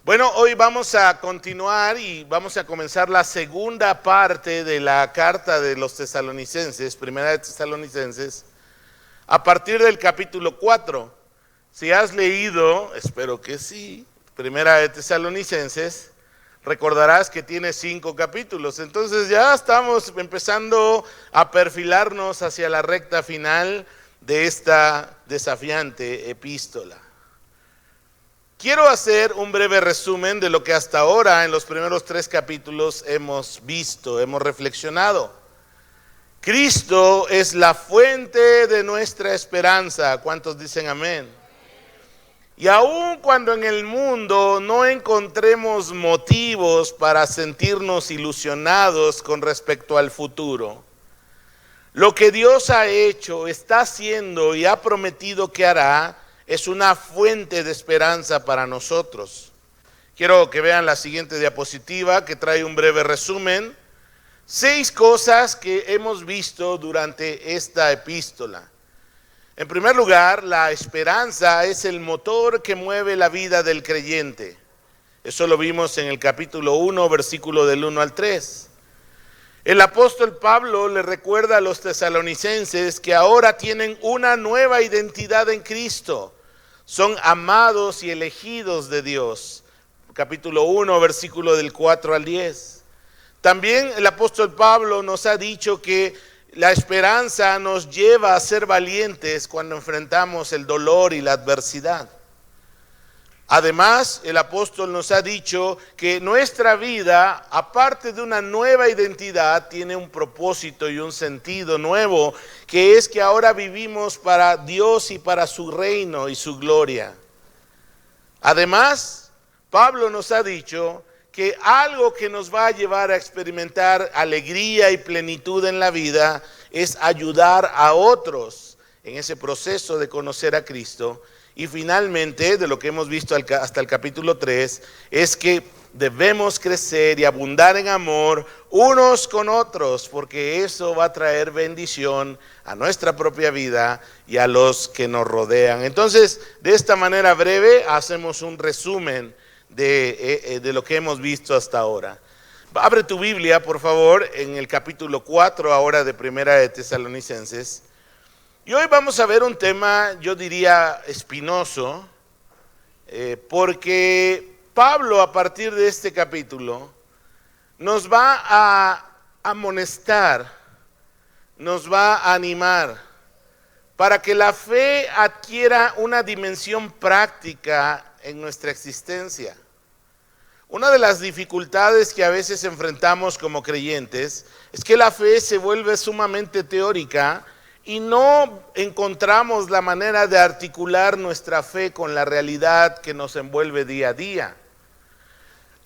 Bueno, hoy vamos a continuar y vamos a comenzar la segunda parte de la carta de los tesalonicenses, primera de Tesalonicenses, a partir del capítulo 4. Si has leído, espero que sí, primera de Tesalonicenses, recordarás que tiene 5 capítulos. Entonces ya estamos empezando a perfilarnos hacia la recta final de esta desafiante epístola. Quiero hacer un breve resumen de lo que hasta ahora en los primeros 3 capítulos hemos visto, hemos reflexionado. Cristo es la fuente de nuestra esperanza. ¿Cuántos dicen amén? Y aun cuando en el mundo no encontremos motivos para sentirnos ilusionados con respecto al futuro, lo que Dios ha hecho, está haciendo y ha prometido que hará, es una fuente de esperanza para nosotros. Quiero que vean la siguiente diapositiva que trae un breve resumen. 6 cosas que hemos visto durante esta epístola. En primer lugar, la esperanza es el motor que mueve la vida del creyente. Eso lo vimos en el capítulo 1, versículo del 1 al 3. El apóstol Pablo le recuerda a los tesalonicenses que ahora tienen una nueva identidad en Cristo. Son amados y elegidos de Dios. Capítulo 1, versículo del 4 al 10. También el apóstol Pablo nos ha dicho que la esperanza nos lleva a ser valientes cuando enfrentamos el dolor y la adversidad. Además, el apóstol nos ha dicho que nuestra vida, aparte de una nueva identidad, tiene un propósito y un sentido nuevo, que es que ahora vivimos para Dios y para su reino y su gloria. Además, Pablo nos ha dicho que algo que nos va a llevar a experimentar alegría y plenitud en la vida es ayudar a otros en ese proceso de conocer a Cristo. Y finalmente, de lo que hemos visto hasta el capítulo 3, es que debemos crecer y abundar en amor unos con otros, porque eso va a traer bendición a nuestra propia vida y a los que nos rodean. Entonces, de esta manera breve, hacemos un resumen de lo que hemos visto hasta ahora. Abre tu Biblia, por favor, en el capítulo 4 ahora de Primera de Tesalonicenses. Y hoy vamos a ver un tema, yo diría, espinoso, porque Pablo a partir de este capítulo nos va a amonestar, nos va a animar para que la fe adquiera una dimensión práctica en nuestra existencia. Una de las dificultades que a veces enfrentamos como creyentes es que la fe se vuelve sumamente teórica y no encontramos la manera de articular nuestra fe con la realidad que nos envuelve día a día.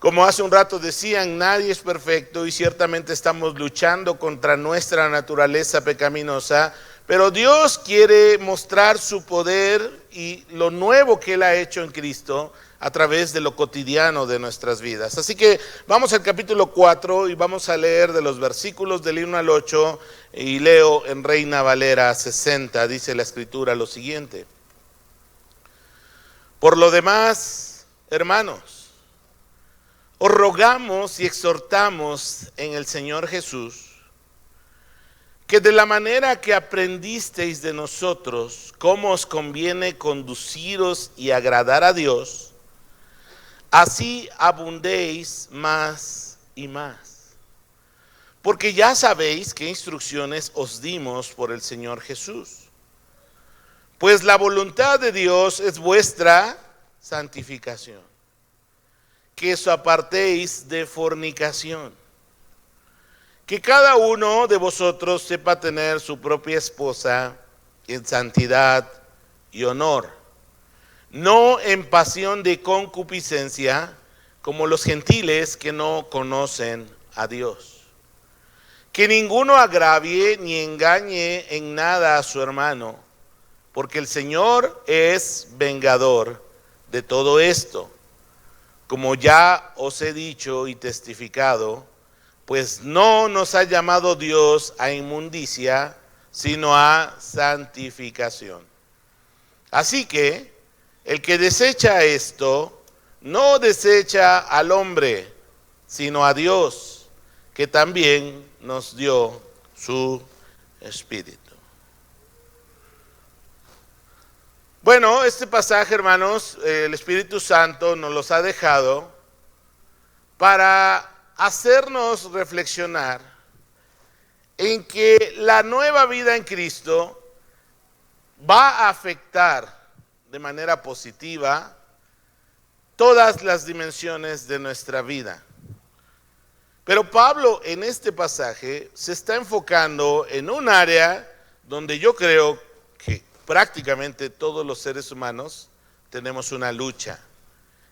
Como hace un rato decían, nadie es perfecto y ciertamente estamos luchando contra nuestra naturaleza pecaminosa, pero Dios quiere mostrar su poder y lo nuevo que Él ha hecho en Cristo a través de lo cotidiano de nuestras vidas. Así que vamos al capítulo 4 y vamos a leer de los versículos del 1 al 8 y leo en Reina Valera 60, dice la Escritura lo siguiente. Por lo demás, hermanos, os rogamos y exhortamos en el Señor Jesús que de la manera que aprendisteis de nosotros cómo os conviene conduciros y agradar a Dios, así abundéis más y más. Porque ya sabéis qué instrucciones os dimos por el Señor Jesús. Pues la voluntad de Dios es vuestra santificación, que os apartéis de fornicación, que cada uno de vosotros sepa tener su propia esposa en santidad y honor, no en pasión de concupiscencia, como los gentiles que no conocen a Dios. Que ninguno agravie ni engañe en nada a su hermano, porque el Señor es vengador de todo esto, como ya os he dicho y testificado, pues no nos ha llamado Dios a inmundicia, sino a santificación. Así que el que desecha esto no desecha al hombre, sino a Dios, que también nos dio su Espíritu. Bueno, este pasaje, hermanos, el Espíritu Santo nos los ha dejado para hacernos reflexionar en que la nueva vida en Cristo va a afectar de manera positiva todas las dimensiones de nuestra vida. Pero Pablo en este pasaje se está enfocando en un área donde yo creo que prácticamente todos los seres humanos tenemos una lucha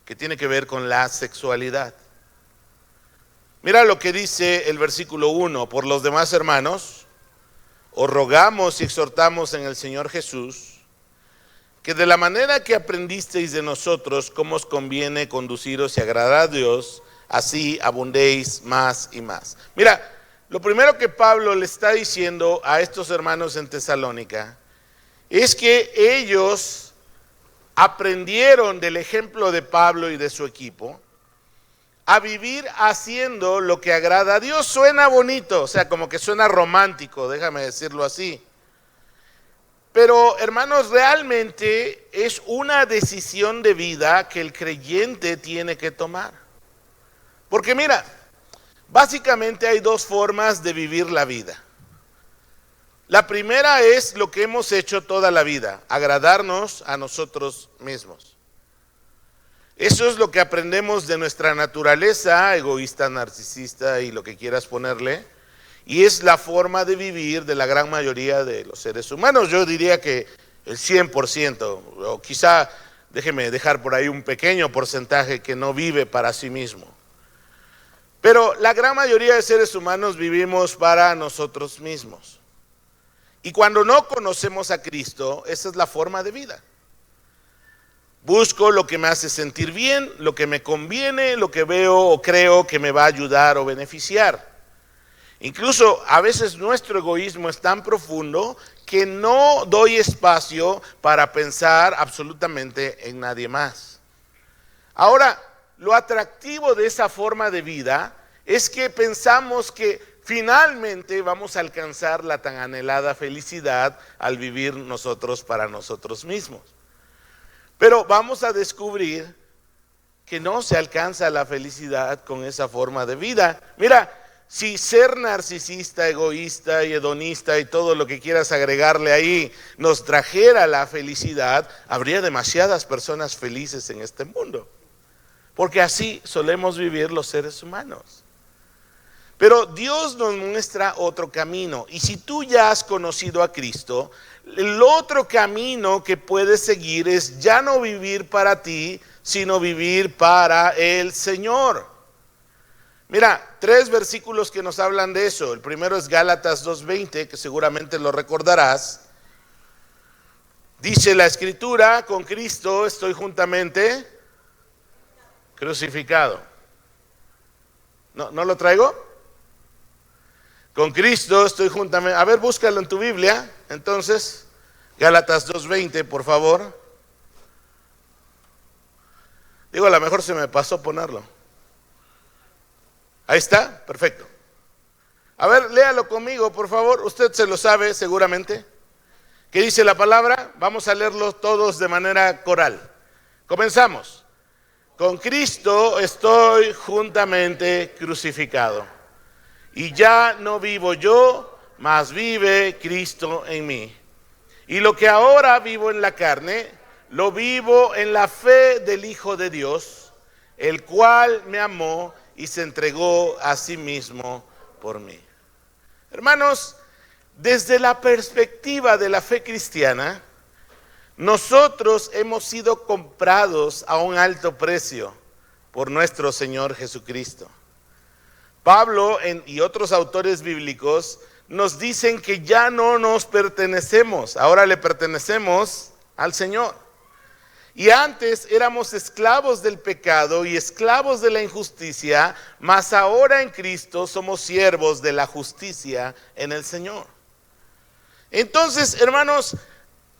que tiene que ver con la sexualidad. Mira lo que dice el versículo 1: por los demás hermanos, os rogamos y exhortamos en el Señor Jesús, que de la manera que aprendisteis de nosotros cómo os conviene conduciros y agradar a Dios, así abundéis más y más. Mira, lo primero que Pablo le está diciendo a estos hermanos en Tesalónica es que ellos aprendieron del ejemplo de Pablo y de su equipo a vivir haciendo lo que agrada a Dios. Suena bonito, o sea, como que suena romántico, déjame decirlo así. Pero, hermanos, realmente es una decisión de vida que el creyente tiene que tomar. Porque mira, básicamente hay dos formas de vivir la vida. La primera es lo que hemos hecho toda la vida: agradarnos a nosotros mismos. Eso es lo que aprendemos de nuestra naturaleza egoísta, narcisista y lo que quieras ponerle. Y es la forma de vivir de la gran mayoría de los seres humanos. Yo diría que el 100%, o quizá déjeme dejar por ahí un pequeño porcentaje que no vive para sí mismo. Pero la gran mayoría de seres humanos vivimos para nosotros mismos. Y cuando no conocemos a Cristo, esa es la forma de vida. Busco lo que me hace sentir bien, lo que me conviene, lo que veo o creo que me va a ayudar o beneficiar. Incluso a veces nuestro egoísmo es tan profundo que no doy espacio para pensar absolutamente en nadie más. Ahora, lo atractivo de esa forma de vida es que pensamos que finalmente vamos a alcanzar la tan anhelada felicidad al vivir nosotros para nosotros mismos. Pero vamos a descubrir que no se alcanza la felicidad con esa forma de vida. Mira, si ser narcisista, egoísta y hedonista y todo lo que quieras agregarle ahí nos trajera la felicidad, habría demasiadas personas felices en este mundo. Porque así solemos vivir los seres humanos. Pero Dios nos muestra otro camino. Y si tú ya has conocido a Cristo, el otro camino que puedes seguir es ya no vivir para ti, sino vivir para el Señor. Mira, 3 versículos que nos hablan de eso. El primero es Gálatas 2:20, que seguramente lo recordarás. Dice la Escritura: con Cristo estoy juntamente crucificado. ¿No lo traigo? Con Cristo estoy juntamente. A ver, búscalo en tu Biblia. Entonces, Gálatas 2:20, por favor. Digo, a lo mejor se me pasó ponerlo. Ahí está, perfecto. A ver, léalo conmigo, por favor. Usted se lo sabe seguramente. ¿Qué dice la palabra? Vamos a leerlo todos de manera coral. Comenzamos. Con Cristo estoy juntamente crucificado. Y ya no vivo yo, mas vive Cristo en mí. Y lo que ahora vivo en la carne, lo vivo en la fe del Hijo de Dios, el cual me amó y se entregó a sí mismo por mí. Hermanos, desde la perspectiva de la fe cristiana, nosotros hemos sido comprados a un alto precio por nuestro Señor Jesucristo. Pablo y otros autores bíblicos nos dicen que ya no nos pertenecemos, ahora le pertenecemos al Señor. Y antes éramos esclavos del pecado y esclavos de la injusticia, mas ahora en Cristo somos siervos de la justicia en el Señor. Entonces, hermanos,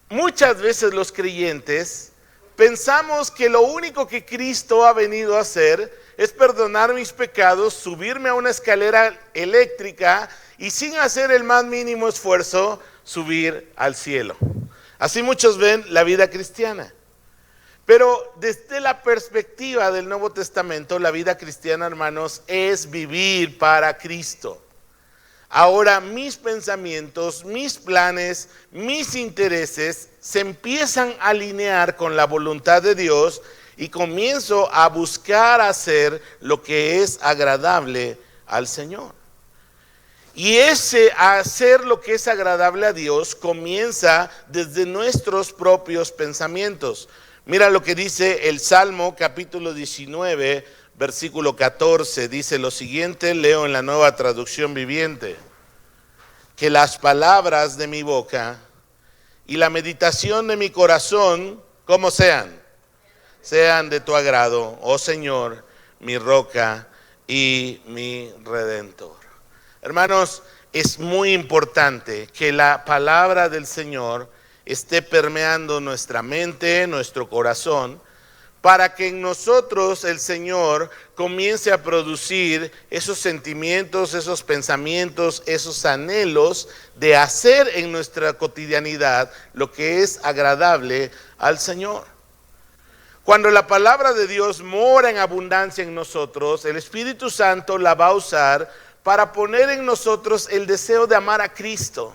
muchas veces los creyentes pensamos que lo único que Cristo ha venido a hacer es perdonar mis pecados, subirme a una escalera eléctrica y sin hacer el más mínimo esfuerzo, subir al cielo. Así muchos ven la vida cristiana. Pero desde la perspectiva del Nuevo Testamento, la vida cristiana, hermanos, es vivir para Cristo. Ahora mis pensamientos, mis planes, mis intereses se empiezan a alinear con la voluntad de Dios y comienzo a buscar hacer lo que es agradable al Señor. Y ese hacer lo que es agradable a Dios comienza desde nuestros propios pensamientos. Mira lo que dice el Salmo capítulo 19, versículo 14. Dice lo siguiente, leo en la Nueva Traducción Viviente. Que las palabras de mi boca y la meditación de mi corazón, ¿cómo sean? Sean de tu agrado, oh Señor, mi roca y mi redentor. Hermanos, es muy importante que la palabra del Señor esté permeando nuestra mente, nuestro corazón, para que en nosotros el Señor comience a producir esos sentimientos, esos pensamientos, esos anhelos de hacer en nuestra cotidianidad lo que es agradable al Señor. Cuando la palabra de Dios mora en abundancia en nosotros, el Espíritu Santo la va a usar para poner en nosotros el deseo de amar a Cristo,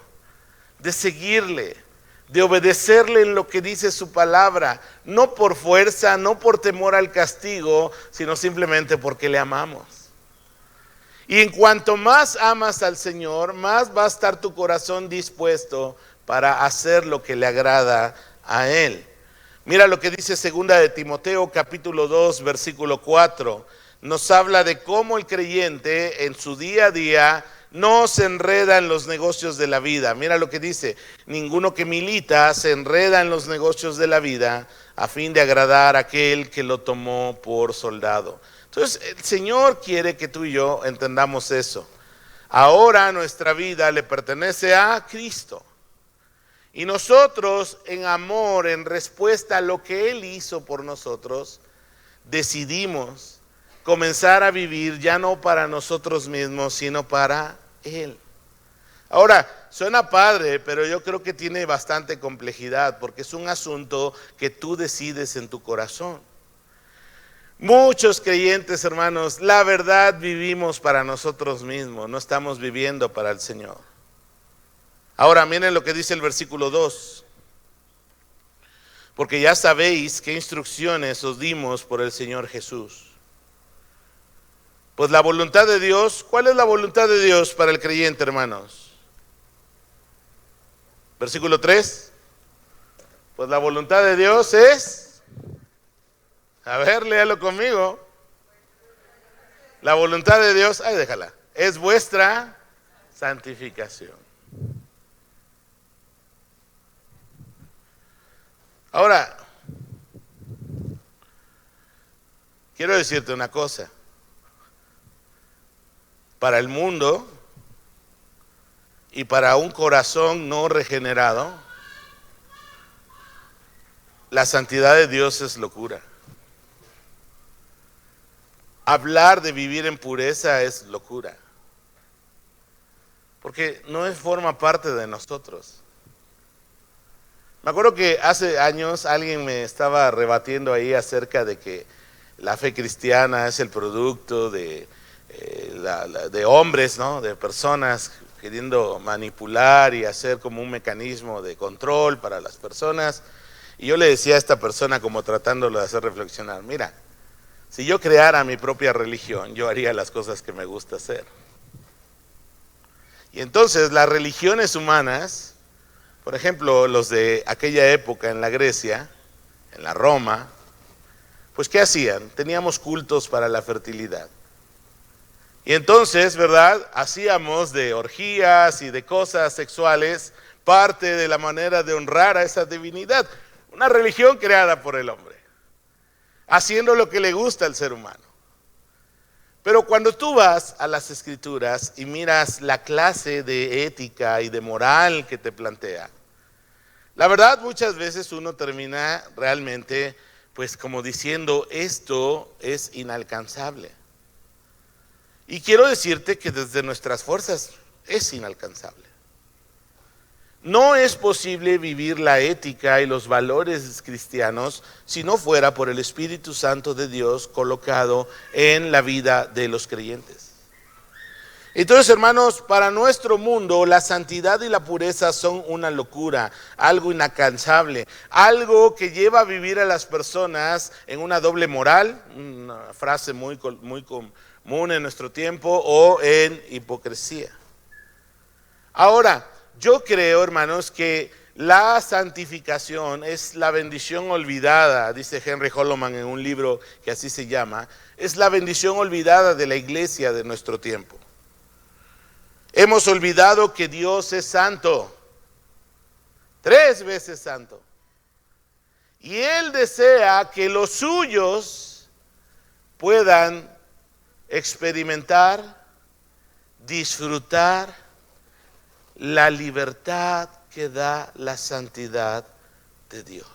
de seguirle, de obedecerle en lo que dice su palabra, no por fuerza, no por temor al castigo, sino simplemente porque le amamos. Y en cuanto más amas al Señor, más va a estar tu corazón dispuesto para hacer lo que le agrada a Él. Mira lo que dice 2 de Timoteo capítulo 2 versículo 4. Nos habla de cómo el creyente en su día a día no se enreda en los negocios de la vida. Mira lo que dice, ninguno que milita se enreda en los negocios de la vida a fin de agradar a aquel que lo tomó por soldado. Entonces el Señor quiere que tú y yo entendamos eso. Ahora nuestra vida le pertenece a Cristo. Y nosotros en amor, en respuesta a lo que Él hizo por nosotros, decidimos comenzar a vivir ya no para nosotros mismos, sino para Él. Ahora, suena padre, pero yo creo que tiene bastante complejidad, porque es un asunto que tú decides en tu corazón. Muchos creyentes, hermanos, la verdad vivimos para nosotros mismos, no estamos viviendo para el Señor. Ahora, miren lo que dice el versículo 2. Porque ya sabéis qué instrucciones os dimos por el Señor Jesús. Pues la voluntad de Dios, ¿cuál es la voluntad de Dios para el creyente, hermanos? Versículo 3. Pues la voluntad de Dios es, a ver, léalo conmigo. La voluntad de Dios, déjala, es vuestra santificación. Ahora, quiero decirte una cosa. Para el mundo y para un corazón no regenerado, la santidad de Dios es locura. Hablar de vivir en pureza es locura, porque no forma parte de nosotros. Me acuerdo que hace años alguien me estaba rebatiendo ahí acerca de que la fe cristiana es el producto de hombres, ¿no? De personas queriendo manipular y hacer como un mecanismo de control para las personas. Y yo le decía a esta persona, como tratándolo de hacer reflexionar, mira, si yo creara mi propia religión, yo haría las cosas que me gusta hacer. Y entonces las religiones humanas, por ejemplo, los de aquella época en la Grecia, en la Roma, pues ¿qué hacían? Teníamos cultos para la fertilidad. Y entonces, ¿verdad? Hacíamos de orgías y de cosas sexuales parte de la manera de honrar a esa divinidad. Una religión creada por el hombre, haciendo lo que le gusta al ser humano. Pero cuando tú vas a las Escrituras y miras la clase de ética y de moral que te plantea, la verdad muchas veces uno termina realmente pues como diciendo, esto es inalcanzable. Y quiero decirte que desde nuestras fuerzas es inalcanzable. No es posible vivir la ética y los valores cristianos si no fuera por el Espíritu Santo de Dios colocado en la vida de los creyentes. Entonces, hermanos, para nuestro mundo la santidad y la pureza son una locura, algo inalcanzable, algo que lleva a vivir a las personas en una doble moral, una frase muy común en nuestro tiempo, o en hipocresía. Ahora, yo creo, hermanos, que la santificación es la bendición olvidada, dice Henry Holloman en un libro que así se llama, es la bendición olvidada de la iglesia de nuestro tiempo. Hemos olvidado que Dios es santo, 3 veces santo, y Él desea que los suyos puedan experimentar, disfrutar la libertad que da la santidad de Dios.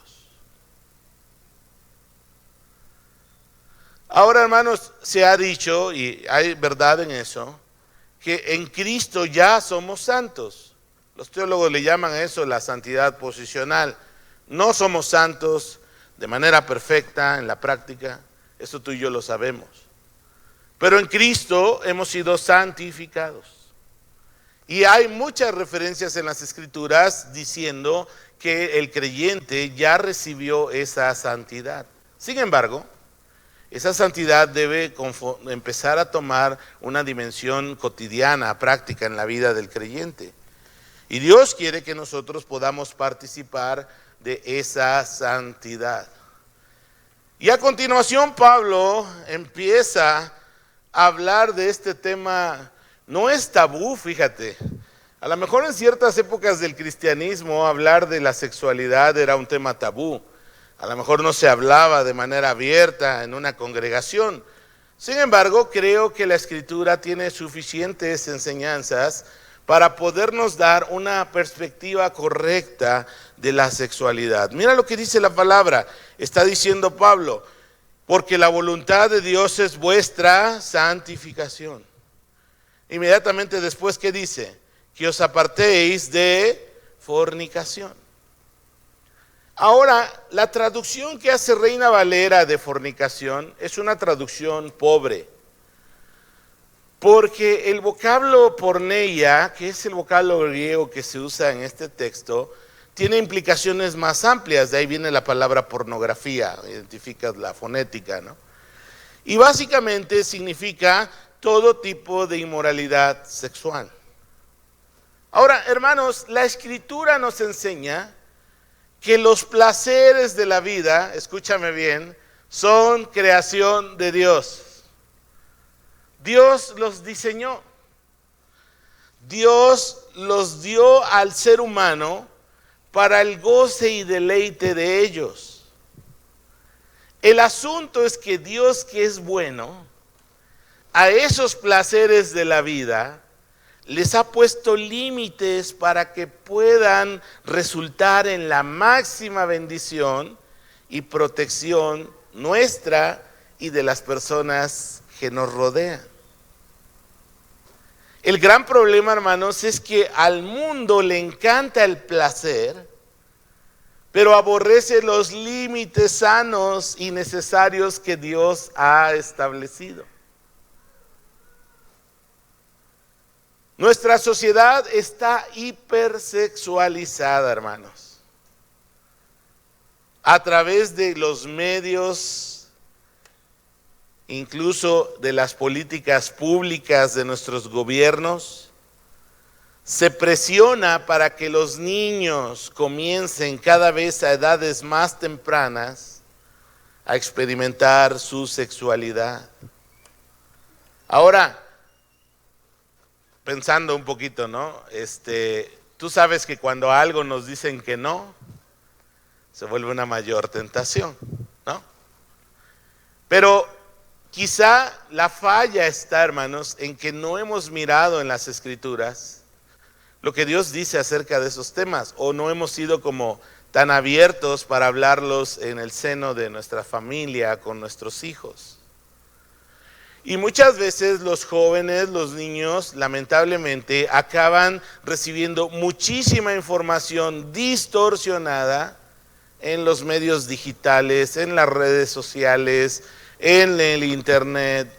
Ahora, hermanos, se ha dicho, y hay verdad en eso, que en Cristo ya somos santos. Los teólogos le llaman a eso la santidad posicional. No somos santos de manera perfecta en la práctica, eso tú y yo lo sabemos. Pero en Cristo hemos sido santificados. Y hay muchas referencias en las Escrituras diciendo que el creyente ya recibió esa santidad. Sin embargo, esa santidad debe empezar a tomar una dimensión cotidiana, práctica en la vida del creyente. Y Dios quiere que nosotros podamos participar de esa santidad. Y a continuación Pablo empieza a hablar de este tema. No es tabú, fíjate. A lo mejor en ciertas épocas del cristianismo hablar de la sexualidad era un tema tabú. A lo mejor no se hablaba de manera abierta en una congregación. Sin embargo, creo que la Escritura tiene suficientes enseñanzas para podernos dar una perspectiva correcta de la sexualidad. Mira lo que dice la palabra. Está diciendo Pablo, porque la voluntad de Dios es vuestra santificación. Inmediatamente después, ¿qué dice? Que os apartéis de fornicación. Ahora, la traducción que hace Reina Valera de fornicación es una traducción pobre. Porque el vocablo porneia, que es el vocablo griego que se usa en este texto, tiene implicaciones más amplias. De ahí viene la palabra pornografía, identificas la fonética, ¿no? Y básicamente significa todo tipo de inmoralidad sexual. Ahora, hermanos, la Escritura nos enseña que los placeres de la vida, escúchame bien, son creación de Dios. Dios los diseñó. Dios los dio al ser humano para el goce y deleite de ellos. El asunto es que Dios, que es bueno, a esos placeres de la vida les ha puesto límites para que puedan resultar en la máxima bendición y protección nuestra y de las personas que nos rodean. El gran problema, hermanos, es que al mundo le encanta el placer, pero aborrece los límites sanos y necesarios que Dios ha establecido. Nuestra sociedad está hipersexualizada, hermanos. A través de los medios, incluso de las políticas públicas de nuestros gobiernos, se presiona para que los niños comiencen cada vez a edades más tempranas a experimentar su sexualidad. Ahora, pensando un poquito, ¿no? Tú sabes que cuando a algo nos dicen que no, se vuelve una mayor tentación, ¿no? Pero quizá la falla está, hermanos, en que no hemos mirado en las Escrituras lo que Dios dice acerca de esos temas, o no hemos sido como tan abiertos para hablarlos en el seno de nuestra familia, con nuestros hijos. Y muchas veces los jóvenes, los niños, lamentablemente, acaban recibiendo muchísima información distorsionada en los medios digitales, en las redes sociales, en el internet,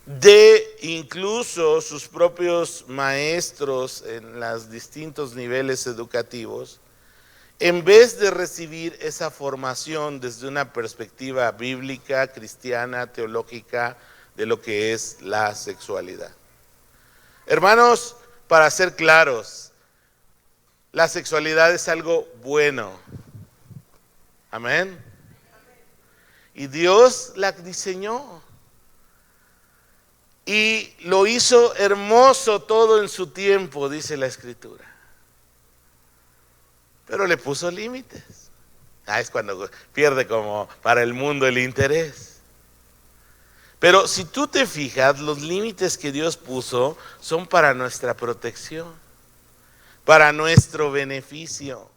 de incluso sus propios maestros en los distintos niveles educativos, en vez de recibir esa formación desde una perspectiva bíblica, cristiana, teológica, de lo que es la sexualidad. Hermanos, para ser claros, la sexualidad es algo bueno. Amén. Y Dios la diseñó. Y lo hizo hermoso todo en su tiempo, dice la Escritura. Pero le puso límites. Es cuando pierde como para el mundo el interés. Pero si tú te fijas, los límites que Dios puso son para nuestra protección, para nuestro beneficio,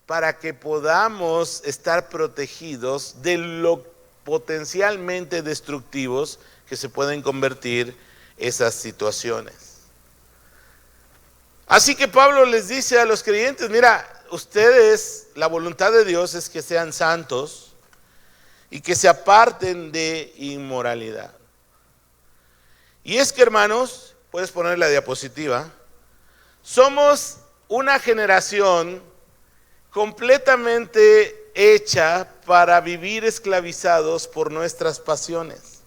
para que podamos estar protegidos de lo potencialmente destructivos que se pueden convertir esas situaciones. Así que Pablo les dice a los creyentes, mira, ustedes, la voluntad de Dios es que sean santos y que se aparten de inmoralidad. Y es que, hermanos, puedes poner la diapositiva, somos una generación completamente hecha para vivir esclavizados por nuestras pasiones.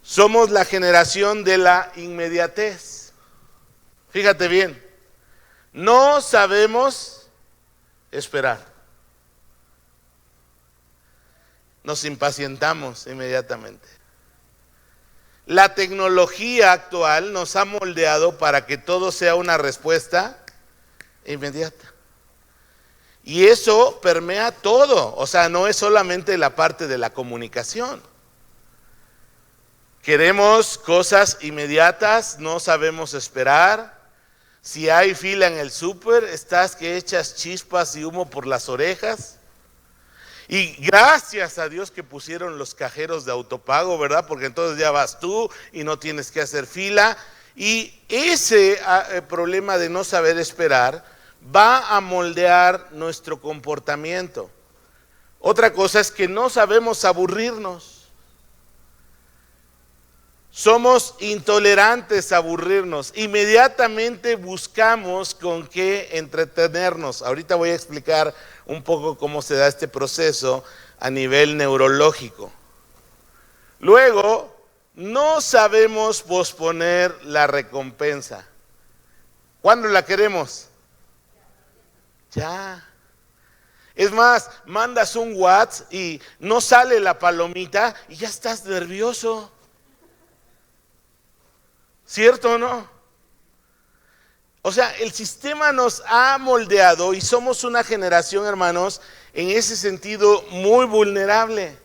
Somos la generación de la inmediatez. Fíjate bien, no sabemos esperar. Nos impacientamos inmediatamente. La tecnología actual nos ha moldeado para que todo sea una respuesta inmediata. Y eso permea todo, o sea, no es solamente la parte de la comunicación. Queremos cosas inmediatas, no sabemos esperar. Si hay fila en el súper, estás que echas chispas y humo por las orejas. Y gracias a Dios que pusieron los cajeros de autopago, ¿verdad? Porque entonces ya vas tú y no tienes que hacer fila. Y ese problema de no saber esperar va a moldear nuestro comportamiento. Otra cosa es que no sabemos aburrirnos. Somos intolerantes a aburrirnos. Inmediatamente buscamos con qué entretenernos. Ahorita voy a explicar un poco cómo se da este proceso a nivel neurológico. Luego, no sabemos posponer la recompensa. ¿Cuándo la queremos? Ya. Es más, mandas un WhatsApp y no sale la palomita y ya estás nervioso. ¿Cierto o no? O sea, el sistema nos ha moldeado y somos una generación, hermanos, en ese sentido muy vulnerable.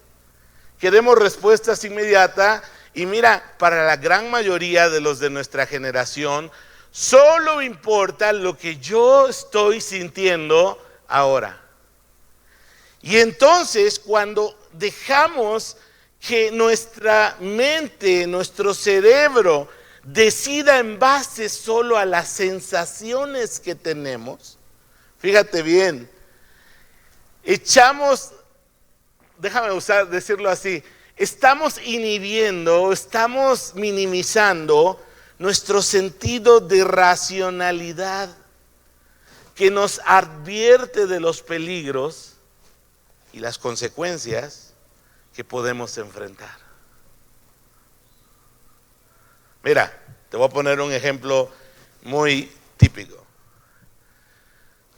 Queremos respuestas inmediatas y mira, para la gran mayoría de los de nuestra generación, solo importa lo que yo estoy sintiendo ahora. Y entonces, cuando dejamos que nuestra mente, nuestro cerebro, decida en base solo a las sensaciones que tenemos, fíjate bien, decirlo así, estamos inhibiendo, estamos minimizando nuestro sentido de racionalidad que nos advierte de los peligros y las consecuencias que podemos enfrentar. Mira, te voy a poner un ejemplo muy típico.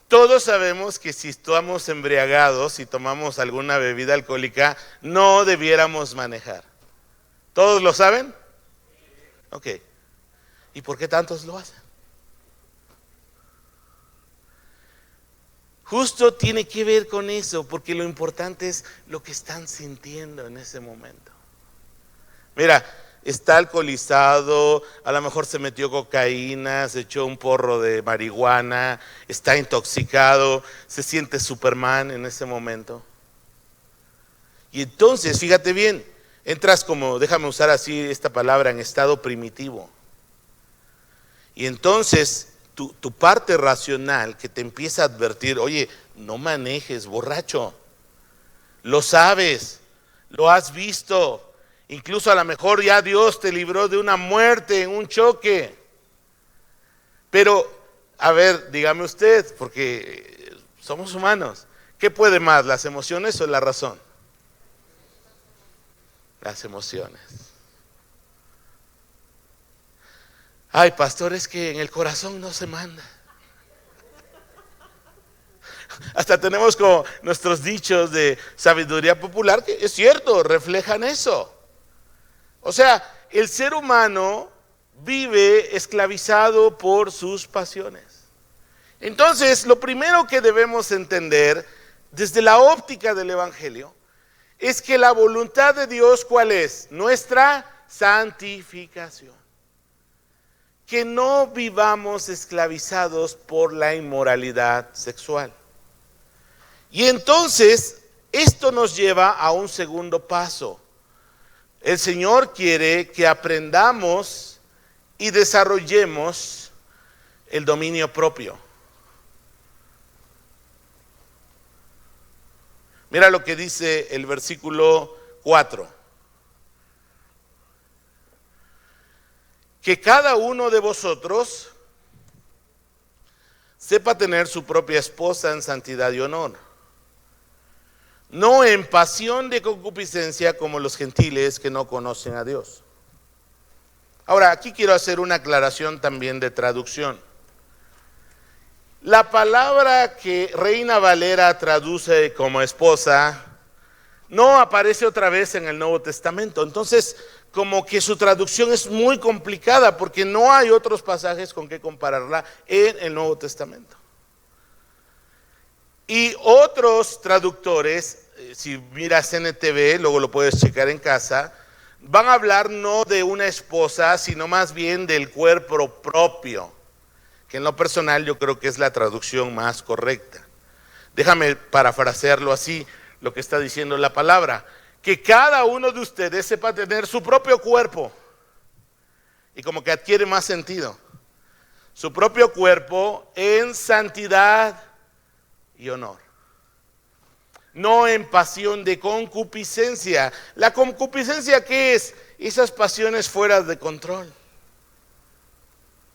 Todos sabemos que si estamos embriagados y tomamos alguna bebida alcohólica, no debiéramos manejar. ¿Todos lo saben? Ok. ¿Y por qué tantos lo hacen? Justo tiene que ver con eso, porque lo importante es lo que están sintiendo en ese momento. Mira, está alcoholizado, a lo mejor se metió cocaína, se echó un porro de marihuana, está intoxicado, se siente Superman en ese momento. Y entonces, fíjate bien, entras como, déjame usar así esta palabra, en estado primitivo. Y entonces tu parte racional que te empieza a advertir, oye, no manejes borracho, lo sabes, lo has visto. Incluso a lo mejor ya Dios te libró de una muerte en un choque. Pero, a ver, dígame usted, porque somos humanos, ¿qué puede más, las emociones o la razón? Las emociones. Ay, pastor, es que en el corazón no se manda. Hasta tenemos como nuestros dichos de sabiduría popular que es cierto, reflejan eso. O sea, el ser humano vive esclavizado por sus pasiones. Entonces, lo primero que debemos entender desde la óptica del Evangelio es que la voluntad de Dios, ¿cuál es? Nuestra santificación. Que no vivamos esclavizados por la inmoralidad sexual. Y entonces, esto nos lleva a un segundo paso. El Señor quiere que aprendamos y desarrollemos el dominio propio. Mira lo que dice el versículo 4. Que cada uno de vosotros sepa tener su propia esposa en santidad y honor, no en pasión de concupiscencia como los gentiles que no conocen a Dios. Ahora, aquí quiero hacer una aclaración también de traducción. La palabra que Reina Valera traduce como esposa no aparece otra vez en el Nuevo Testamento. Entonces, como que su traducción es muy complicada porque no hay otros pasajes con que compararla en el Nuevo Testamento. Y otros traductores, si miras NTV, luego lo puedes checar en casa, van a hablar no de una esposa, sino más bien del cuerpo propio, que en lo personal yo creo que es la traducción más correcta. Déjame parafrasearlo así, lo que está diciendo la palabra. Que cada uno de ustedes sepa tener su propio cuerpo. Y como que adquiere más sentido. Su propio cuerpo en santidad y honor. No en pasión de concupiscencia. ¿La concupiscencia qué es? Esas pasiones fuera de control.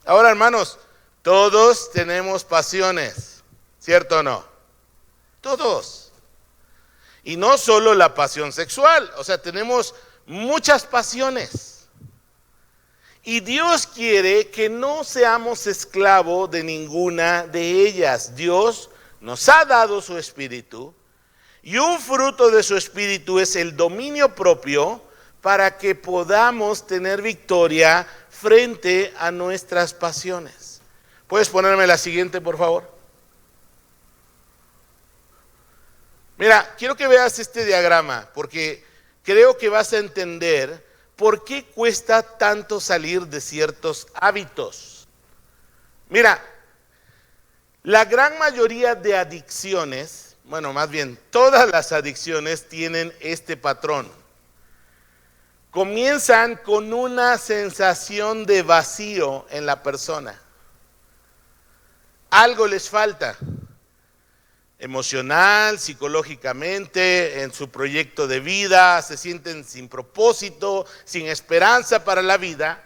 Ahora, hermanos, todos tenemos pasiones, ¿cierto o no? Todos. Y no solo la pasión sexual, o sea, tenemos muchas pasiones. Y Dios quiere que no seamos esclavos de ninguna de ellas. Dios nos ha dado su espíritu y un fruto de su espíritu es el dominio propio para que podamos tener victoria frente a nuestras pasiones. ¿Puedes ponerme la siguiente, por favor? Mira, quiero que veas este diagrama porque creo que vas a entender por qué cuesta tanto salir de ciertos hábitos. Mira, la gran mayoría de adicciones, bueno, más bien todas las adicciones tienen este patrón. Comienzan con una sensación de vacío en la persona. Algo les falta. Emocional, psicológicamente, en su proyecto de vida, se sienten sin propósito, sin esperanza para la vida.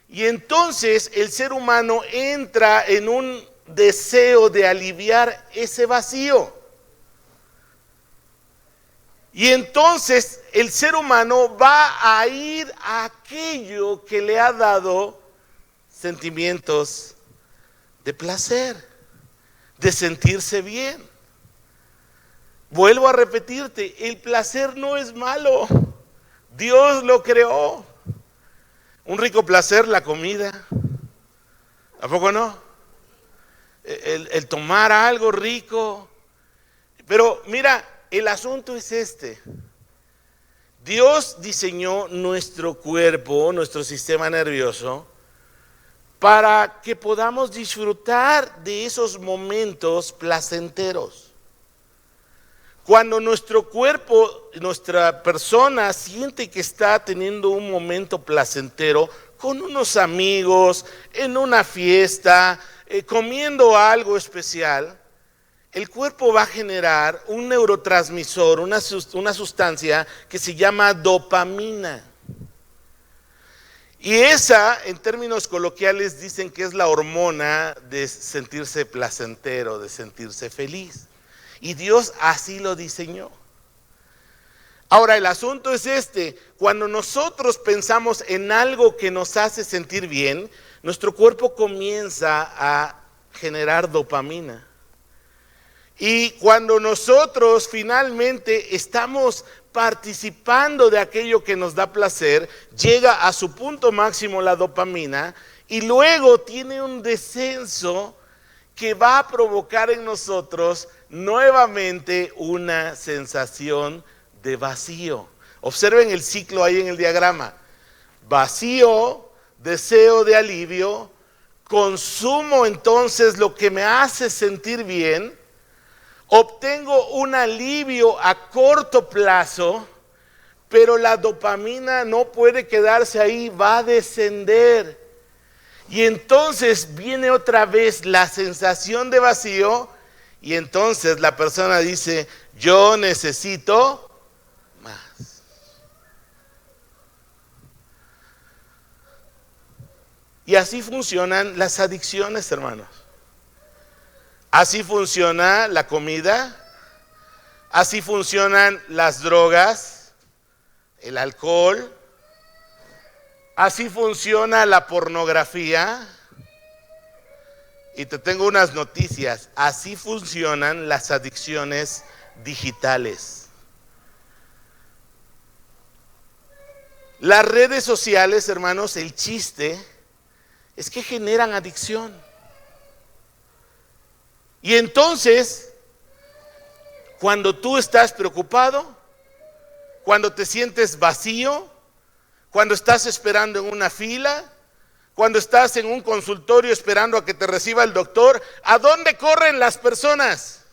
Y entonces el ser humano entra en un deseo de aliviar ese vacío. Y entonces el ser humano va a ir a aquello que le ha dado sentimientos de placer, de sentirse bien. Vuelvo a repetirte, el placer no es malo, Dios lo creó. Un rico placer, la comida, ¿a poco no? El tomar algo rico. Pero mira, el asunto es este. Dios diseñó nuestro cuerpo, nuestro sistema nervioso, para que podamos disfrutar de esos momentos placenteros. Cuando nuestro cuerpo, nuestra persona siente que está teniendo un momento placentero con unos amigos, en una fiesta, comiendo algo especial, el cuerpo va a generar un neurotransmisor, una sustancia que se llama dopamina. Y esa, en términos coloquiales, dicen que es la hormona de sentirse placentero, de sentirse feliz. Y Dios así lo diseñó. Ahora, el asunto es cuando nosotros pensamos en algo que nos hace sentir bien, nuestro cuerpo comienza a generar dopamina. Y cuando nosotros finalmente estamos participando de aquello que nos da placer, llega a su punto máximo la dopamina y luego tiene un descenso que va a provocar en nosotros nuevamente una sensación de vacío. Observen el ciclo ahí en el diagrama. Vacío, deseo de alivio, consumo entonces lo que me hace sentir bien, obtengo un alivio a corto plazo, pero la dopamina no puede quedarse ahí, va a descender. Y entonces viene otra vez la sensación de vacío y entonces la persona dice, yo necesito más. Y así funcionan las adicciones, hermanos. Así funciona la comida, así funcionan las drogas, el alcohol, así funciona la pornografía. Y te tengo unas noticias, así funcionan las adicciones digitales. Las redes sociales, hermanos, el chiste es que generan adicción. Y entonces, cuando tú estás preocupado, cuando te sientes vacío, cuando estás esperando en una fila, cuando estás en un consultorio esperando a que te reciba el doctor, ¿a dónde corren las personas?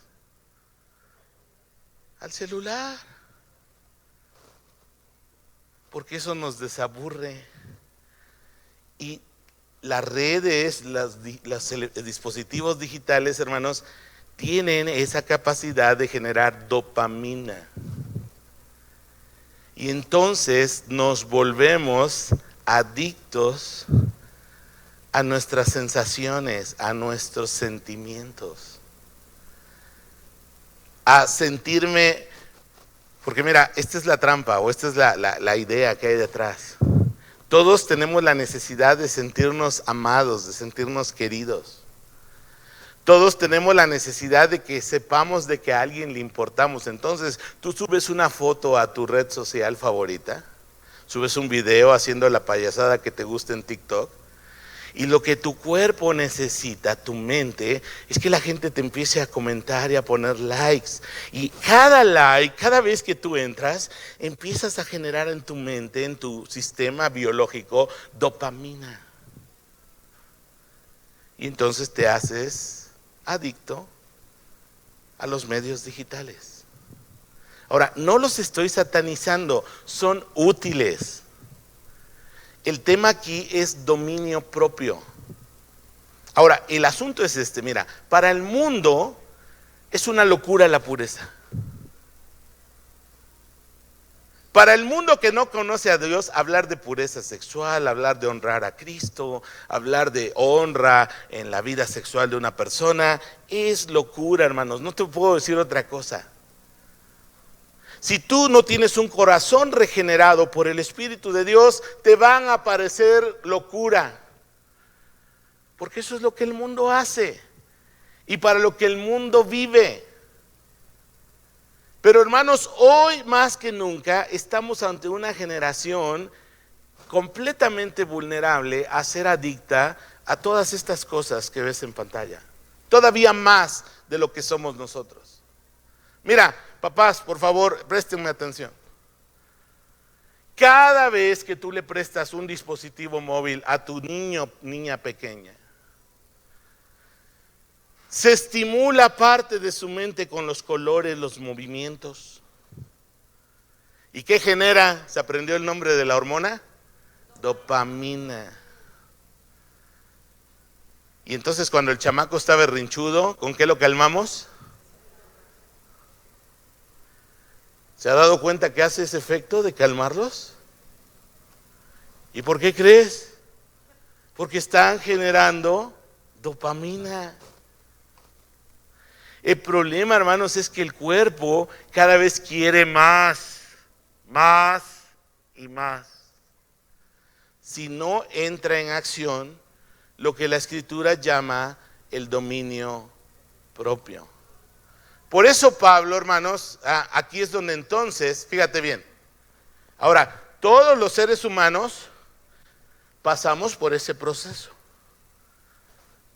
Al celular. Porque eso nos desaburre. Y las redes, los dispositivos digitales, hermanos, tienen esa capacidad de generar dopamina. Y entonces nos volvemos adictos a nuestras sensaciones, a nuestros sentimientos. A sentirme, porque mira, esta es la trampa o esta es la idea que hay detrás. Todos tenemos la necesidad de sentirnos amados, de sentirnos queridos. Todos tenemos la necesidad de que sepamos de que a alguien le importamos. Entonces, tú subes una foto a tu red social favorita, subes un video haciendo la payasada que te gusta en TikTok, y lo que tu cuerpo necesita, tu mente, es que la gente te empiece a comentar y a poner likes. Y cada like, cada vez que tú entras, empiezas a generar en tu mente, en tu sistema biológico, dopamina. Y entonces te haces adicto a los medios digitales. Ahora, no los estoy satanizando, son útiles. El tema aquí es dominio propio. Ahora, el asunto es mira, para el mundo es una locura la pureza. Para el mundo que no conoce a Dios, hablar de pureza sexual, hablar de honrar a Cristo, hablar de honra en la vida sexual de una persona, es locura, hermanos. No te puedo decir otra cosa. Si tú no tienes un corazón regenerado por el Espíritu de Dios, te van a parecer locura. Porque eso es lo que el mundo hace y para lo que el mundo vive. Pero hermanos, hoy más que nunca estamos ante una generación completamente vulnerable a ser adicta a todas estas cosas que ves en pantalla. Todavía más de lo que somos nosotros. Mira, papás, por favor, préstenme atención. Cada vez que tú le prestas un dispositivo móvil a tu niño, niña pequeña, se estimula parte de su mente con los colores, los movimientos. ¿Y qué genera? ¿Se aprendió el nombre de la hormona? Dopamina. Y entonces cuando el chamaco está berrinchudo, ¿con qué lo calmamos? ¿Se ha dado cuenta que hace ese efecto de calmarlos? ¿Y por qué crees? Porque están generando dopamina. El problema, hermanos, es que el cuerpo cada vez quiere más y más. Si no entra en acción lo que la Escritura llama el dominio propio. Por eso Pablo, hermanos, aquí es donde entonces, fíjate bien, ahora, todos los seres humanos pasamos por ese proceso.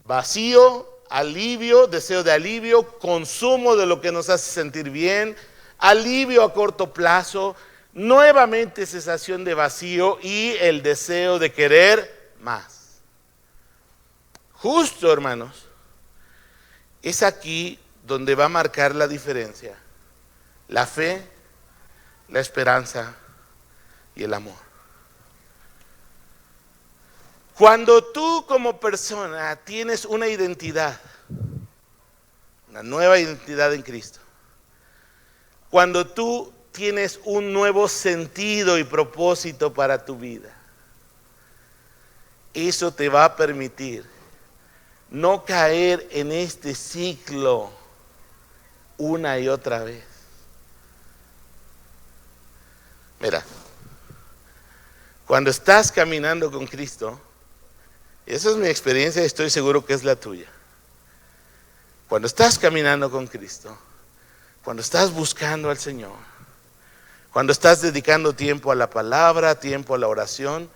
Vacío, alivio, deseo de alivio, consumo de lo que nos hace sentir bien, alivio a corto plazo, nuevamente sensación de vacío y el deseo de querer más. Justo, hermanos, es aquí donde va a marcar la diferencia: la fe, la esperanza y el amor. Cuando tú como persona tienes una identidad, una nueva identidad en Cristo, cuando tú tienes un nuevo sentido y propósito para tu vida, eso te va a permitir no caer en este ciclo una y otra vez. Mira, cuando estás caminando con Cristo, esa es mi experiencia y estoy seguro que es la tuya. Cuando estás caminando con Cristo, cuando estás buscando al Señor, cuando estás dedicando tiempo a la palabra, tiempo a la oración,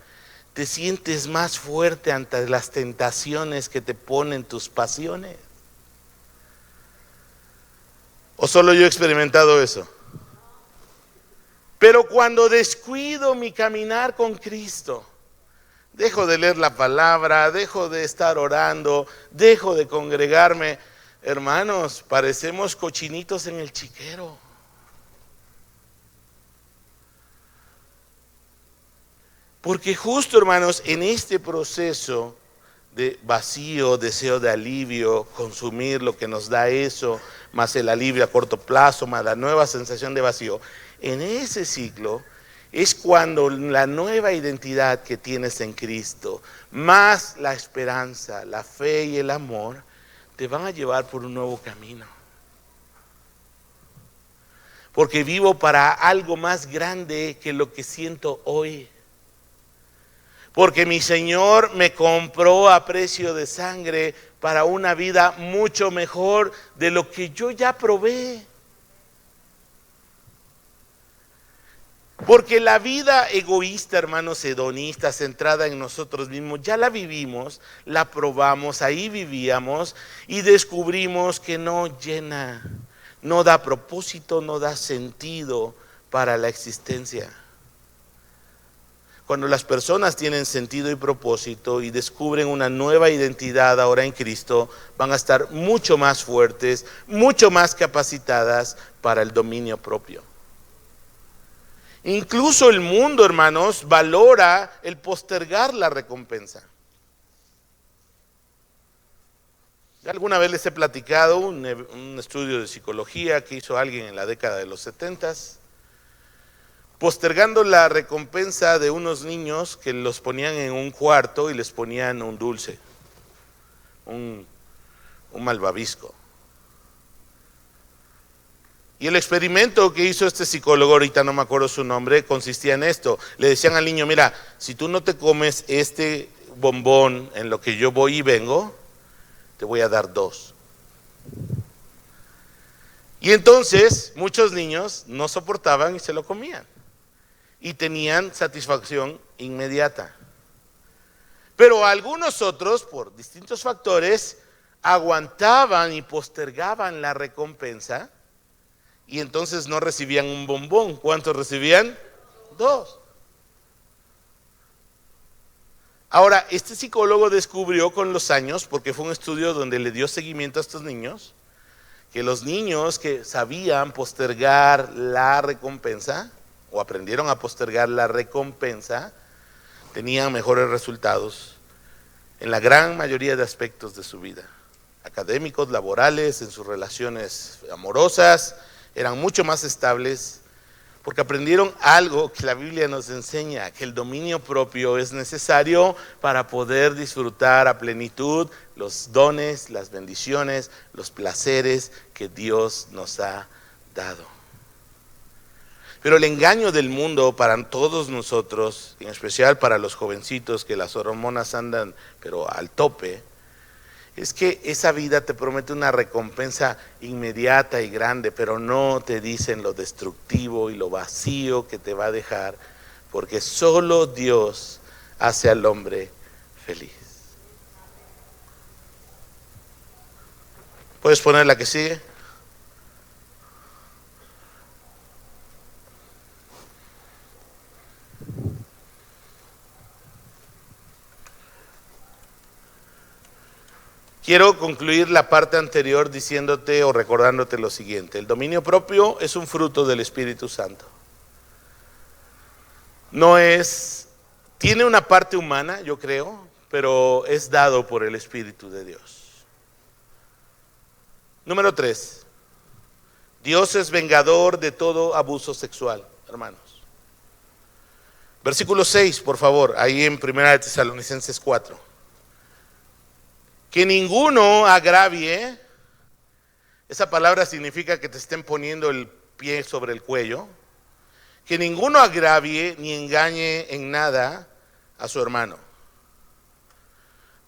te sientes más fuerte ante las tentaciones que te ponen tus pasiones. ¿O solo yo he experimentado eso? Pero cuando descuido mi caminar con Cristo, dejo de leer la palabra, dejo de estar orando, dejo de congregarme, hermanos, parecemos cochinitos en el chiquero. Porque justo, hermanos, en este proceso de vacío, deseo de alivio, consumir lo que nos da eso, más el alivio a corto plazo, más la nueva sensación de vacío, en ese ciclo es cuando la nueva identidad que tienes en Cristo, más la esperanza, la fe y el amor, te van a llevar por un nuevo camino. Porque vivo para algo más grande que lo que siento hoy. Porque mi Señor me compró a precio de sangre para una vida mucho mejor de lo que yo ya probé. Porque la vida egoísta, hermanos, hedonista, centrada en nosotros mismos, ya la vivimos, la probamos, ahí vivíamos y descubrimos que no llena, no da propósito, no da sentido para la existencia. Cuando las personas tienen sentido y propósito y descubren una nueva identidad ahora en Cristo, van a estar mucho más fuertes, mucho más capacitadas para el dominio propio. Incluso el mundo, hermanos, valora el postergar la recompensa. Alguna vez les he platicado un estudio de psicología que hizo alguien en la década de los 70s, postergando la recompensa de unos niños que los ponían en un cuarto y les ponían un dulce, un malvavisco. Y el experimento que hizo este psicólogo, ahorita no me acuerdo su nombre, consistía en esto. Le decían al niño: mira, si tú no te comes este bombón en lo que yo voy y vengo, te voy a dar 2. Y entonces muchos niños no soportaban y se lo comían. Y tenían satisfacción inmediata. Pero algunos otros, por distintos factores, aguantaban y postergaban la recompensa y entonces no recibían un bombón. ¿Cuántos recibían? 2. Ahora, este psicólogo descubrió con los años, porque fue un estudio donde le dio seguimiento a estos niños, que los niños que sabían postergar la recompensa o aprendieron a postergar la recompensa tenían mejores resultados en la gran mayoría de aspectos de su vida, académicos, laborales, en sus relaciones amorosas, eran mucho más estables porque aprendieron algo que la Biblia nos enseña, que el dominio propio es necesario para poder disfrutar a plenitud los dones, las bendiciones, los placeres que Dios nos ha dado. Pero el engaño del mundo para todos nosotros, en especial para los jovencitos que las hormonas andan pero al tope, es que esa vida te promete una recompensa inmediata y grande, pero no te dicen lo destructivo y lo vacío que te va a dejar, porque solo Dios hace al hombre feliz. ¿Puedes poner la que sigue? Quiero concluir la parte anterior diciéndote o recordándote lo siguiente. El dominio propio es un fruto del Espíritu Santo. Tiene una parte humana, yo creo, pero es dado por el Espíritu de Dios. Número 3. Dios es vengador de todo abuso sexual, hermanos. Versículo 6, por favor, ahí en 1 Tesalonicenses 4. Que ninguno agravie, esa palabra significa que te estén poniendo el pie sobre el cuello, que ninguno agravie ni engañe en nada a su hermano.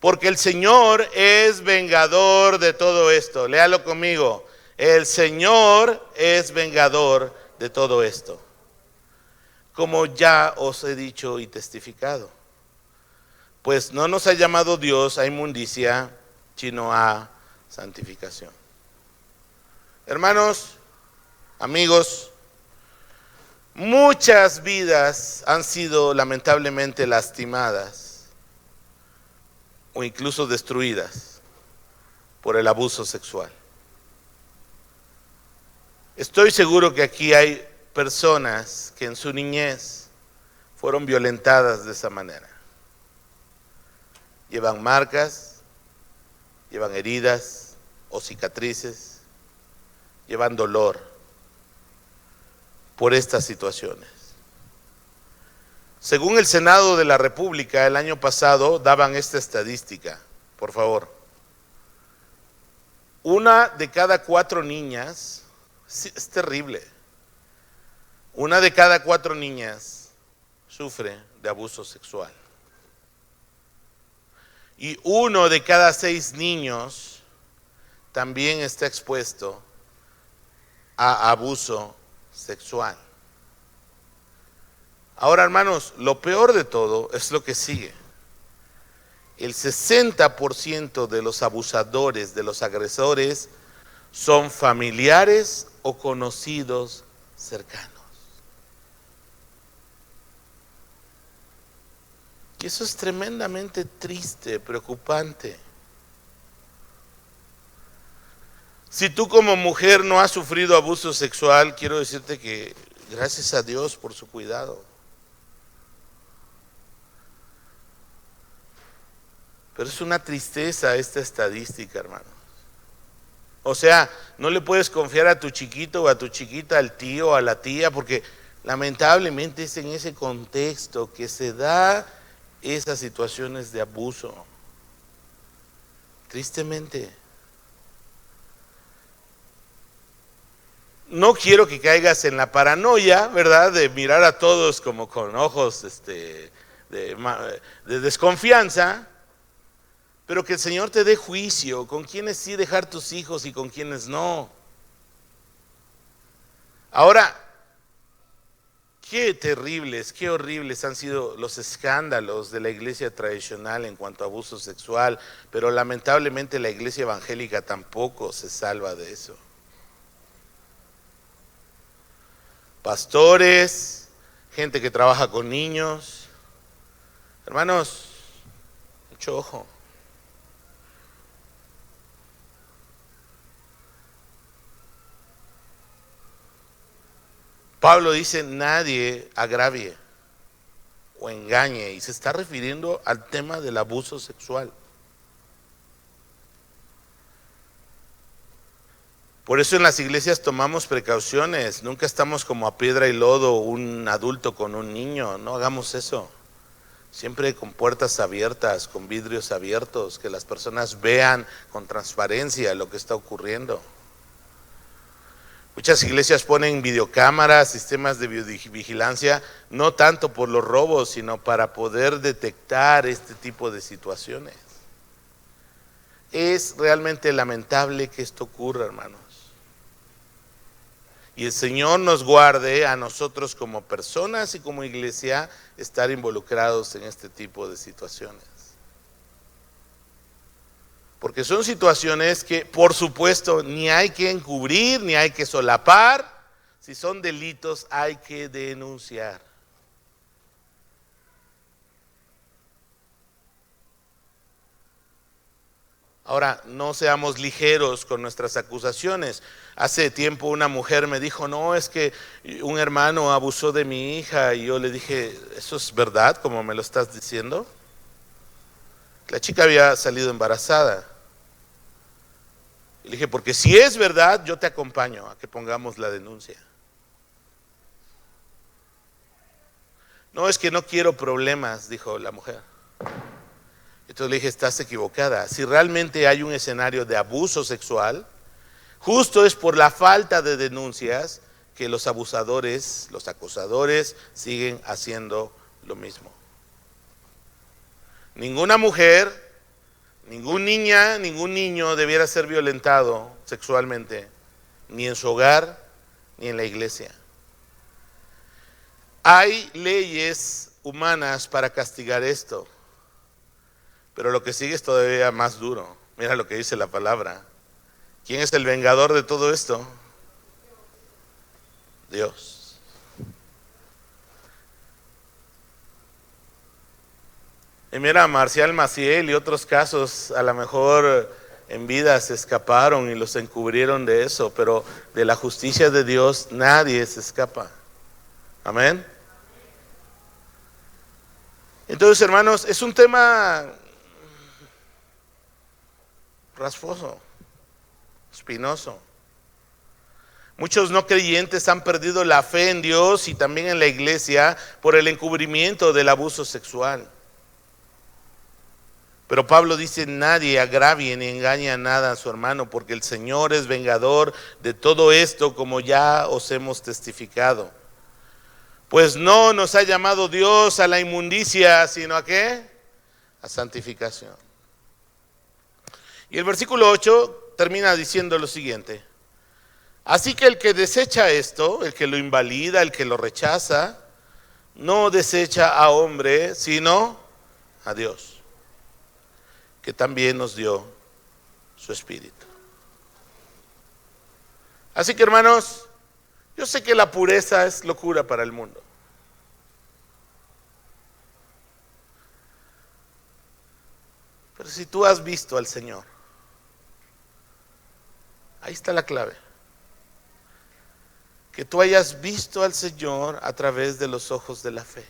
Porque el Señor es vengador de todo esto. Léalo conmigo. El Señor es vengador de todo esto. Como ya os he dicho y testificado. Pues no nos ha llamado Dios a inmundicia, sino a santificación. Hermanos, amigos, muchas vidas han sido lamentablemente lastimadas o incluso destruidas por el abuso sexual. Estoy seguro que aquí hay personas que en su niñez fueron violentadas de esa manera. Llevan marcas, llevan heridas o cicatrices, llevan dolor por estas situaciones. Según el Senado de la República, el año pasado daban esta estadística, por favor. 1 de cada 4 niñas, es terrible, 1 de cada 4 niñas sufre de abuso sexual. Y 1 de cada 6 niños también está expuesto a abuso sexual. Ahora, hermanos, lo peor de todo es lo que sigue. El 60% de los abusadores, de los agresores, son familiares o conocidos cercanos. Y eso es tremendamente triste, preocupante. Si tú como mujer no has sufrido abuso sexual, quiero decirte que gracias a Dios por su cuidado. Pero es una tristeza esta estadística, hermanos. O sea, no le puedes confiar a tu chiquito o a tu chiquita, al tío o a la tía, porque lamentablemente es en ese contexto que se da esas situaciones de abuso. Tristemente. No quiero que caigas en la paranoia, ¿verdad? De mirar a todos como con ojos de desconfianza, pero que el Señor te dé juicio con quienes sí dejar tus hijos y con quienes no. Ahora, qué terribles, qué horribles han sido los escándalos de la iglesia tradicional en cuanto a abuso sexual, pero lamentablemente la iglesia evangélica tampoco se salva de eso. Pastores, gente que trabaja con niños. Hermanos, Mucho ojo. Pablo dice, nadie agravie o engañe, y se está refiriendo al tema del abuso sexual. Por eso en las iglesias tomamos precauciones, nunca estamos como a piedra y lodo un adulto con un niño, no hagamos eso. Siempre con puertas abiertas, con vidrios abiertos, que las personas vean con transparencia lo que está ocurriendo. Muchas iglesias ponen videocámaras, sistemas de vigilancia, no tanto por los robos, sino para poder detectar este tipo de situaciones. Es realmente lamentable que esto ocurra, hermanos. Y el Señor nos guarde a nosotros como personas y como iglesia estar involucrados en este tipo de situaciones. Porque son situaciones que, por supuesto, ni hay que encubrir, ni hay que solapar. Si son delitos, hay que denunciar. Ahora, no seamos ligeros con nuestras acusaciones. Hace tiempo una mujer me dijo, no, es que un hermano abusó de mi hija. Y yo le dije, ¿eso es verdad como me lo estás diciendo? La chica había salido embarazada. Y le dije, porque si es verdad, yo te acompaño a que pongamos la denuncia. No, es que no quiero problemas, dijo la mujer. Entonces le dije, estás equivocada. Si realmente hay un escenario de abuso sexual, justo es por la falta de denuncias que los abusadores, los acosadores siguen haciendo lo mismo. Ninguna mujer, ninguna niña, ningún niño debiera ser violentado sexualmente, ni en su hogar, ni en la iglesia. Hay leyes humanas para castigar esto. Pero lo que sigue es todavía más duro. Mira lo que dice la palabra. ¿Quién es el vengador de todo esto? Dios. Y mira, Marcial Maciel y otros casos, a lo mejor en vida se escaparon y los encubrieron de eso, pero de la justicia de Dios nadie se escapa. Amén. Entonces, hermanos, es un tema rasposo, espinoso. Muchos no creyentes han perdido la fe en Dios y también en la iglesia por el encubrimiento del abuso sexual. Pero Pablo dice, nadie agravie ni engañe a nada a su hermano, porque el Señor es vengador de todo esto, como ya os hemos testificado. Pues no nos ha llamado Dios a la inmundicia, sino ¿a qué? A santificación. Y el versículo 8 termina diciendo lo siguiente. Así que el que desecha esto, el que lo invalida, el que lo rechaza, no desecha a hombre, sino a Dios, que también nos dio su Espíritu. Así que, hermanos, yo sé que la pureza es locura para el mundo. Pero si tú has visto al Señor, ahí está la clave. Que tú hayas visto al Señor a través de los ojos de la fe.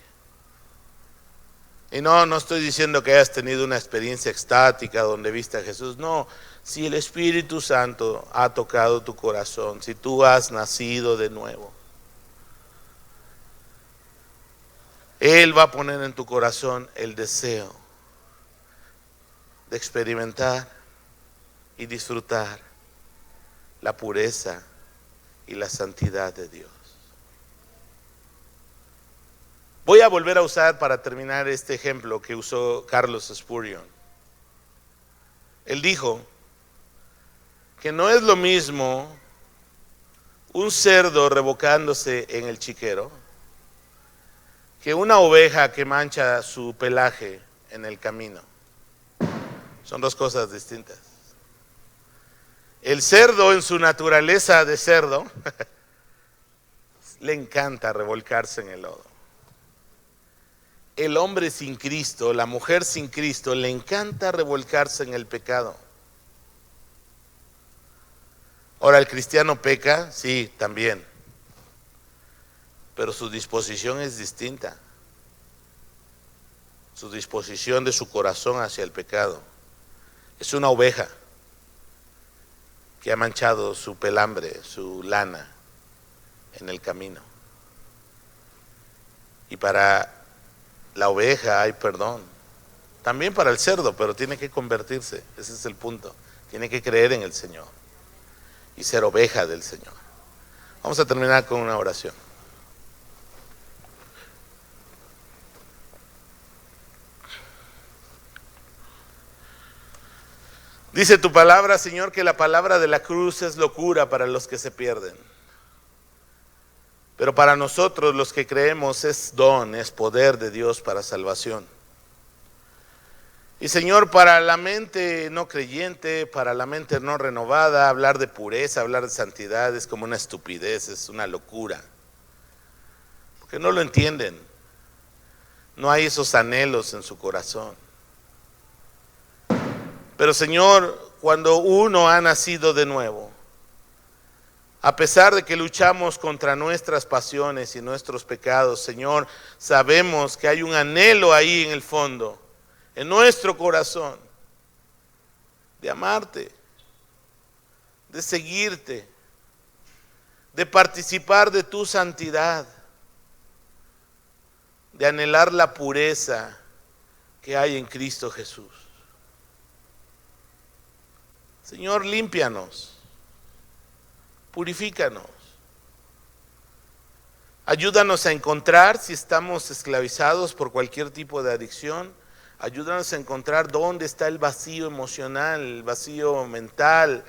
Y no estoy diciendo que hayas tenido una experiencia extática donde viste a Jesús. No, si el Espíritu Santo ha tocado tu corazón, si tú has nacido de nuevo, Él va a poner en tu corazón el deseo de experimentar y disfrutar la pureza y la santidad de Dios. Voy a volver a usar para terminar este ejemplo que usó Carlos Spurgeon. Él dijo que no es lo mismo un cerdo revolcándose en el chiquero que una oveja que mancha su pelaje en el camino. Son dos cosas distintas. El cerdo, en su naturaleza de cerdo, le encanta revolcarse en el lodo. el hombre sin Cristo, la mujer sin Cristo, le encanta revolcarse en el pecado. Ahora, ¿el cristiano peca? Sí, también. Pero su disposición es distinta. Su disposición de su corazón hacia el pecado. Es una oveja que ha manchado su pelambre, su lana en el camino. Y para la oveja hay perdón. También para el cerdo, pero tiene que convertirse. Ese es el punto. Tiene que creer en el Señor y ser oveja del Señor. Vamos a terminar con una oración. Dice tu palabra, Señor, que la palabra de la cruz es locura para los que se pierden. Pero para nosotros los que creemos es don, es poder de Dios para salvación. Y Señor, para la mente no creyente, para la mente no renovada, hablar de pureza, hablar de santidad es como una estupidez, es una locura. Porque no lo entienden. No hay esos anhelos en su corazón. Pero Señor, cuando uno ha nacido de nuevo, a pesar de que luchamos contra nuestras pasiones y nuestros pecados, Señor, sabemos que hay un anhelo ahí en el fondo, en nuestro corazón, de amarte, de seguirte, de participar de tu santidad, de anhelar la pureza que hay en Cristo Jesús. Señor, límpianos, purifícanos, ayúdanos a encontrar si estamos esclavizados por cualquier tipo de adicción, ayúdanos a encontrar dónde está el vacío emocional, el vacío mental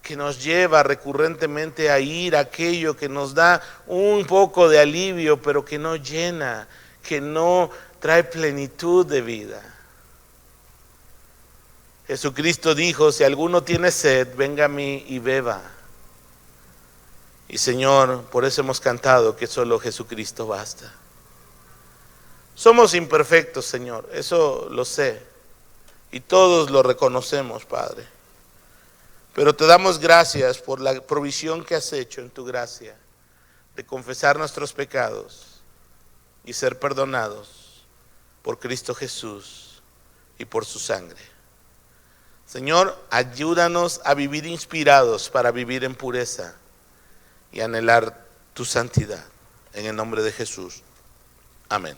que nos lleva recurrentemente a ir a aquello que nos da un poco de alivio, pero que no llena, que no trae plenitud de vida. Jesucristo dijo, si alguno tiene sed, venga a mí y beba. Y Señor, por eso hemos cantado que solo Jesucristo basta. Somos imperfectos, Señor, eso lo sé. Y todos lo reconocemos, Padre. Pero te damos gracias por la provisión que has hecho en tu gracia, de confesar nuestros pecados y ser perdonados por Cristo Jesús y por su sangre. Señor, ayúdanos a vivir inspirados para vivir en pureza y anhelar tu santidad. En el nombre de Jesús. Amén.